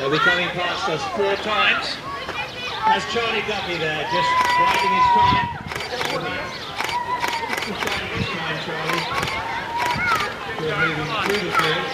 They'll be coming past us 4 times. Has Charlie Duffy there, just riding his time. Just riding his time, Charlie. We're moving through the field.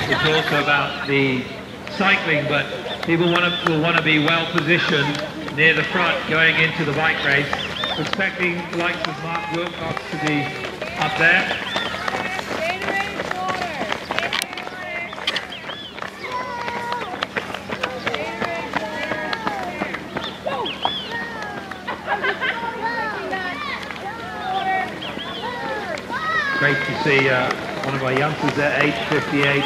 It's also about the cycling, but people will want to be well positioned near the front going into the bike race, expecting the likes of Mark Wilcox to be up there. Great to see one of our youngsters there, age 58,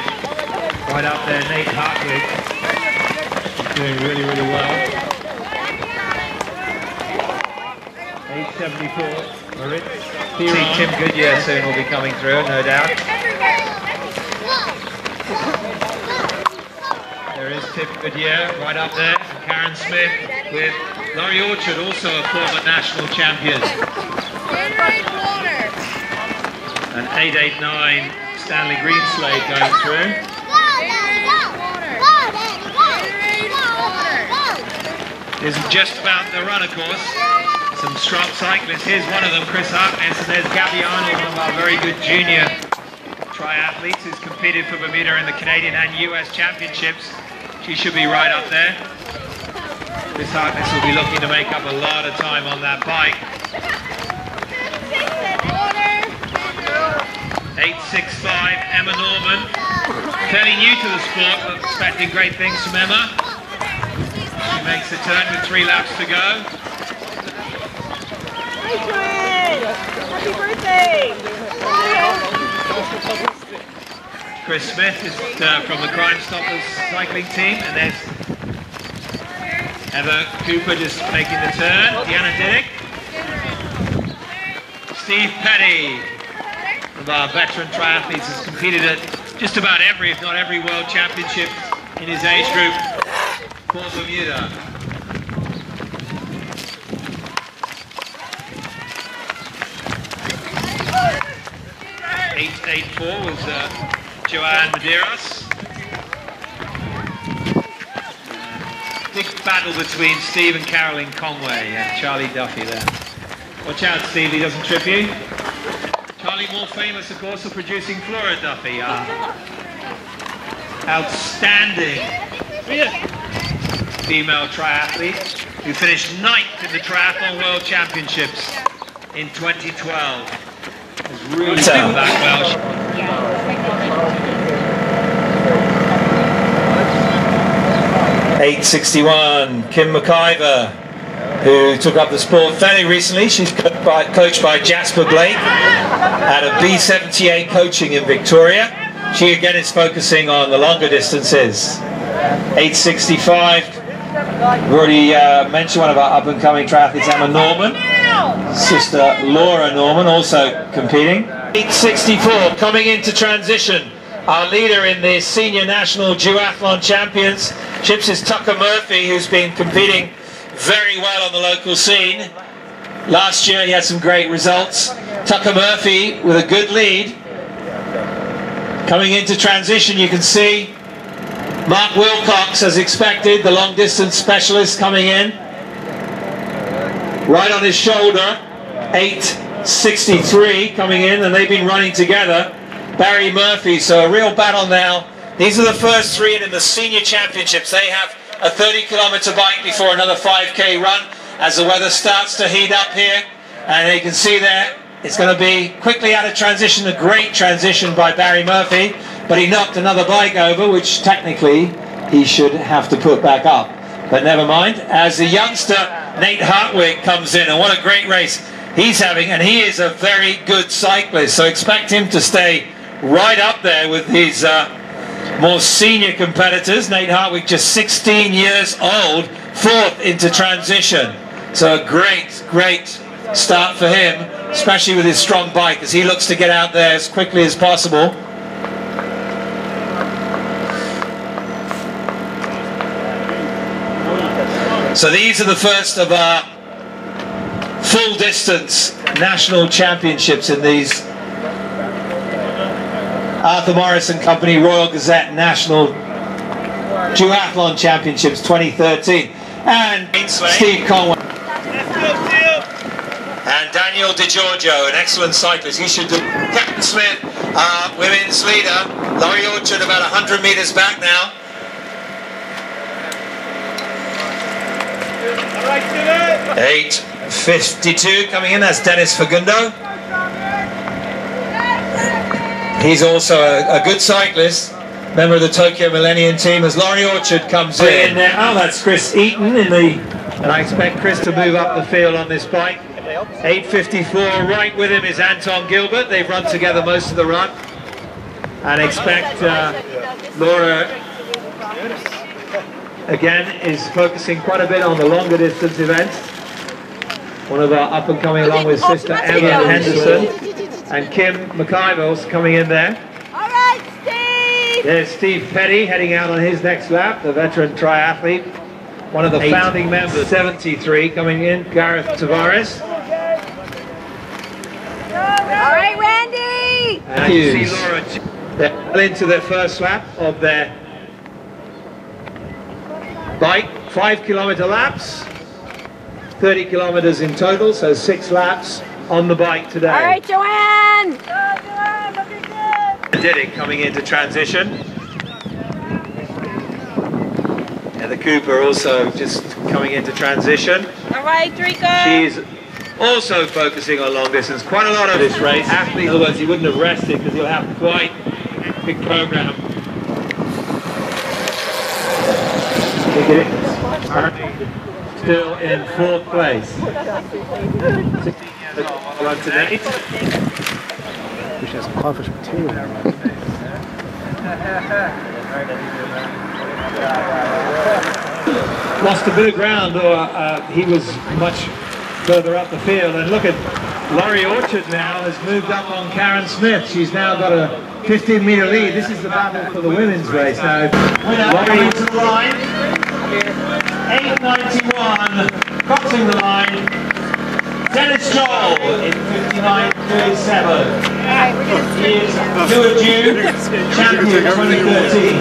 right up there, Nate Hartwig. He's doing really, really well. Age 74, see Tim Goodyear soon will be coming through, no doubt. There is Tim Goodyear right up there, and Karen Smith with Laurie Orchard, also a former national champion. And 889 Stanley Greenslade going through. This is just about the run, of course. Some strong cyclists. Here's one of them, Chris Harkness, and there's Gabby Arnold, one of our very good junior triathletes who's competed for Bermuda in the Canadian and US Championships. She should be right up there. Chris Harkness will be looking to make up a lot of time on that bike. 865 Emma Norman, fairly new to the sport, but expecting great things from Emma. She makes the turn with 3 laps to go. Hi, Joanne! Happy birthday! Chris Smith is from the Crime Stoppers cycling team, and there's Heather Cooper just making the turn. Deanna Diddick. Steve Petty, one of our veteran triathletes, has competed at just about every, if not every, world championship in his age group for Bermuda. .884 was Joanne Medeiros. Big battle between Steve and Caroline Conway and Charlie Duffy there. Watch out, Steve, he doesn't trip you. Charlie, more famous, of course, for producing Flora Duffy, outstanding female triathlete who finished 9th in the Triathlon World Championships in 2012. Was really doing that well. 861, Kim McIver, who took up the sport fairly recently. She's coached by Jasper Blake at a B78 coaching in Victoria. She again is focusing on the longer distances. 865, we've already mentioned one of our up-and-coming triathletes, Emma Norman. Sister Laura Norman also competing. 864, coming into transition. Our leader in the Senior National Duathlon Championships is Tucker Murphy, who's been competing very well on the local scene. Last year he had some great results. Tucker Murphy with a good lead. Coming into transition, you can see Mark Wilcox, as expected, the long distance specialist, coming in. Right on his shoulder, 863 coming in, and they've been running together. Barry Murphy, so a real battle now. These are the first 3 in the Senior Championships. They have a 30-kilometer bike before another 5K run as the weather starts to heat up here. And you can see there, it's going to be quickly out of transition, a great transition by Barry Murphy, but he knocked another bike over, which technically he should have to put back up. But never mind, as the youngster Nate Hartwig comes in, and what a great race he's having, and he is a very good cyclist, so expect him to stay right up there with his more senior competitors. Nate Hartwig, just 16 years old, fourth into transition. So a great start for him, especially with his strong bike, as he looks to get out there as quickly as possible. So these are the first of our full distance national championships in these Arthur Morris and Company Royal Gazette National Duathlon Championships 2013. And Steve Conway. And Daniel DiGiorgio, an excellent cyclist. He should do. Captain Smith, women's leader. Laurie Orchard about 100 meters back now. 8:52 coming in, that's Dennis Fagundo. He's also a good cyclist, member of the Tokyo Millennium team, as Laurie Orchard comes in now. That's Chris Eaton and I expect Chris to move up the field on this bike. 8:54, right with him is Anton Gilbert. They've run together most of the run. And expect Laura again is focusing quite a bit on the longer distance events. One of our up and coming along with sister Emma Henderson and Kim McIvers coming in there. All right, Steve! There's Steve Petty heading out on his next lap, the veteran triathlete. One of the founding members, 73 coming in, Gareth Tavares. All right, Randy! And you see Laura, they're well into their first lap of their bike, 5-kilometer laps, 30 kilometers in total, so 6 laps on the bike today. All right, Joanne! Go, Joanne, looking good! Did it coming into transition. And the Cooper also just coming into transition. All right, Draco! She's also focusing on long distance. Quite a lot of this race. Athlete, otherwise he wouldn't have rested because he'll have quite a big program. Still in 4th place. On today. We should have some crawfish material there. Lost a bit of ground, or he was much further up the field. And look at Laurie Orchard now has moved up on Karen Smith. She's now got a 15-meter lead. This is the battle for the women's race now. Laurie into the line. 8:91, crossing the line. Dennis Joel in 59:37. He is Duathlon champion 2013.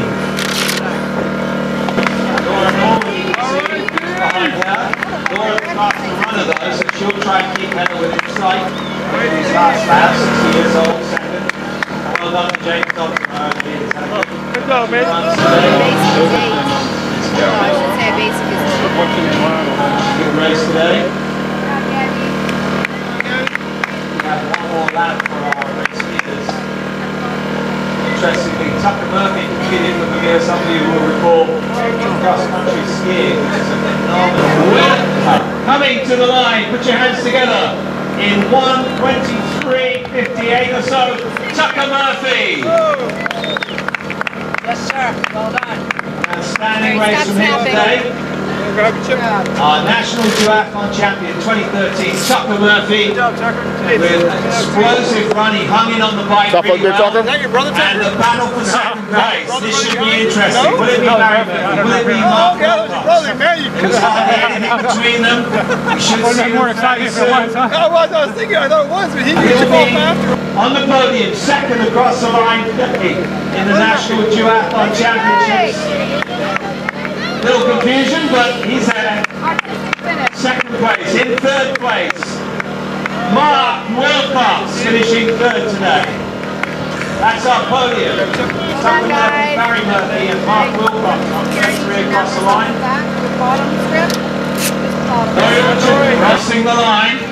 Laura Norman, you can see behind her. Laura starts to run of those, so she'll try and keep Heather within sight. His last lap, 60 years old, second. Well done to James Thompson. Good job, man. Good race today. We have one more lap for our race leaders. Interestingly, Tucker Murphy competed for Bermuda. Some of you will recall cross-country skiing, which is a phenomenal win. Coming to the line, put your hands together in 1:23:58 or so. Tucker Murphy. Yes, sir. Well done. Outstanding race from him today. Our National Duathlon Champion 2013, Tucker Murphy, with an explosive run. He hung in on the bike really well. And the battle for second place. This should be interesting. Will it be Barry Murphy? Will it be Mark Wilcox? There's hardly anything between them. We should see them fairly soon. I was thinking, I thought it was, but he He'll be on the podium, second across the line today in the National Duathlon Championships. Little confusion, but he's at second place. In 3rd place, Mark Wilcox finishing 3rd today. That's our podium. Tucker Murphy, Barry Murphy and Mark Wilcox on track 3 across the line. Laurie Orchard crossing the line.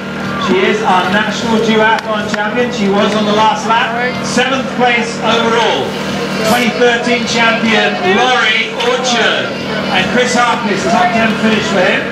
She is our National Duathlon Champion. She was on the last lap. 7th place overall. 2013 champion Laurie Orchard. And Chris Harkness, top 10 finish for him.